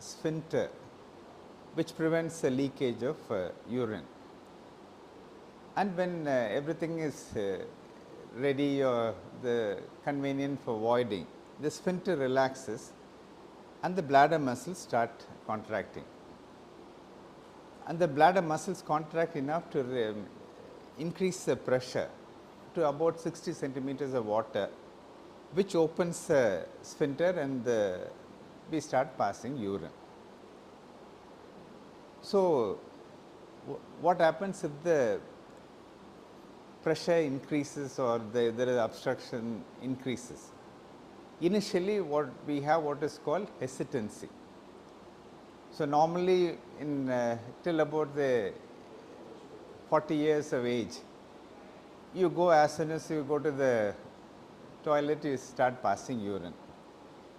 sphincter which prevents the leakage of urine. And when everything is ready or the convenient for voiding, the sphincter relaxes and the bladder muscles start contracting. And the bladder muscles contract enough to increase the pressure to about 60 centimeters of water, which opens the sphincter and we start passing urine. So, what happens if the pressure increases or there is obstruction increases? Initially, what is called hesitancy. So, normally in till about the 40 years of age, you go as soon as you go to the toilet, you start passing urine.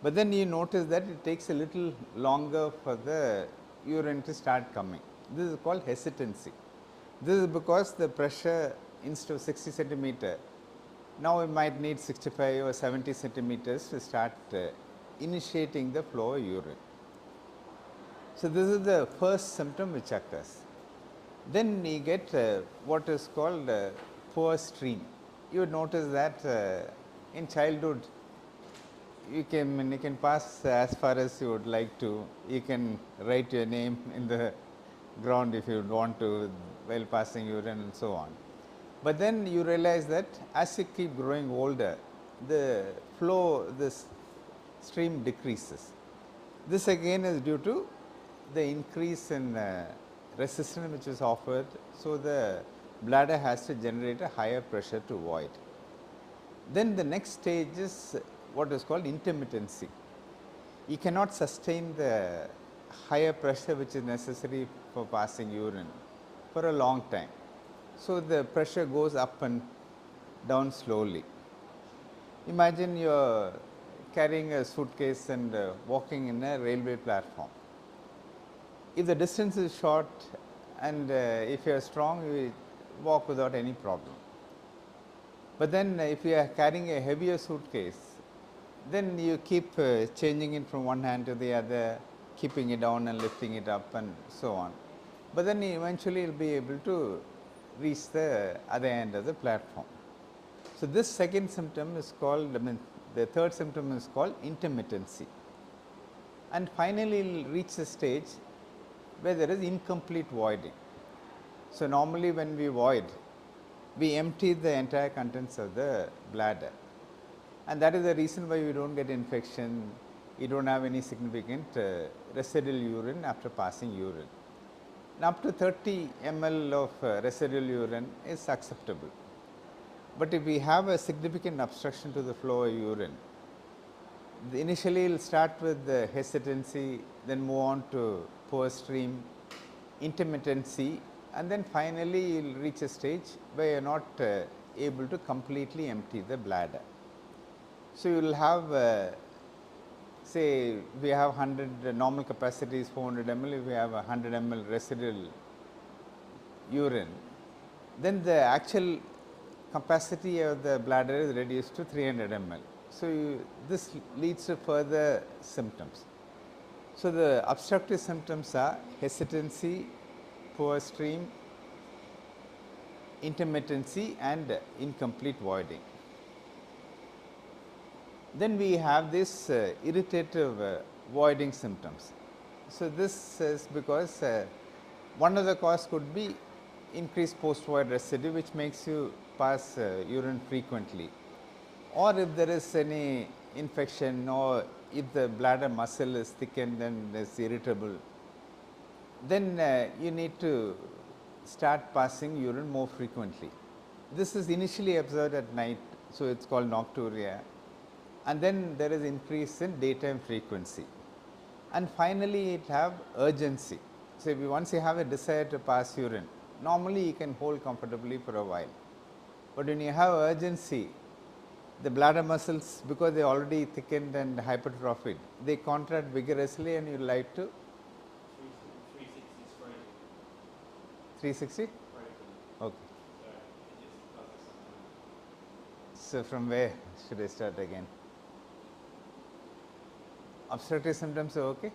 But then you notice that it takes a little longer for the urine to start coming. This is called hesitancy. This is because the pressure, instead of 60 centimeter, now we might need 65 or 70 centimeters to start initiating the flow of urine. So, this is the first symptom which occurs. Then you get what is called poor stream. You would notice that in childhood you can pass as far as you would like to. You can write your name in the ground if you would want to while passing urine and so on. But then you realize that as you keep growing older, the flow, this stream decreases. This again is due to the increase in resistance which is offered. So, the bladder has to generate a higher pressure to void. Then the next stage is what is called intermittency. You cannot sustain the higher pressure which is necessary for passing urine for a long time. So, the pressure goes up and down slowly. Imagine you are carrying a suitcase and walking in a railway platform. If the distance is short and if you are strong, you walk without any problem. But then if you are carrying a heavier suitcase, then you keep changing it from one hand to the other, keeping it down and lifting it up and so on. But then eventually you will be able to reach the other end of the platform. So, this second symptom is called, the third symptom is called intermittency. And finally, you will reach a stage where there is incomplete voiding. So, normally when we void, we empty the entire contents of the bladder, and that is the reason why we do not get infection, you do not have any significant residual urine after passing urine. And up to 30 ml of residual urine is acceptable. But if we have a significant obstruction to the flow of urine, initially it will start with the hesitancy, then move on to poor stream, intermittency, and then finally you will reach a stage where you are not able to completely empty the bladder. So, you will have say we have 100 normal capacity is 400 ml, if we have 100 ml residual urine, then the actual capacity of the bladder is reduced to 300 ml. So, this leads to further symptoms. So, the obstructive symptoms are hesitancy, poor stream, intermittency and incomplete voiding. Then we have this irritative voiding symptoms. So, this is because one of the cause could be increased post void residue, which makes you pass urine frequently, or if there is any infection or if the bladder muscle is thickened and is irritable, then you need to start passing urine more frequently. This is initially observed at night, so it is called nocturia, and then there is increase in daytime frequency, and finally it have urgency. So, if once you have a desire to pass urine, normally you can hold comfortably for a while, but when you have urgency, the bladder muscles, because they are already thickened and hypertrophied, they contract vigorously and you like to 360. Okay. So, from where should I start again? Obstructive symptoms are okay?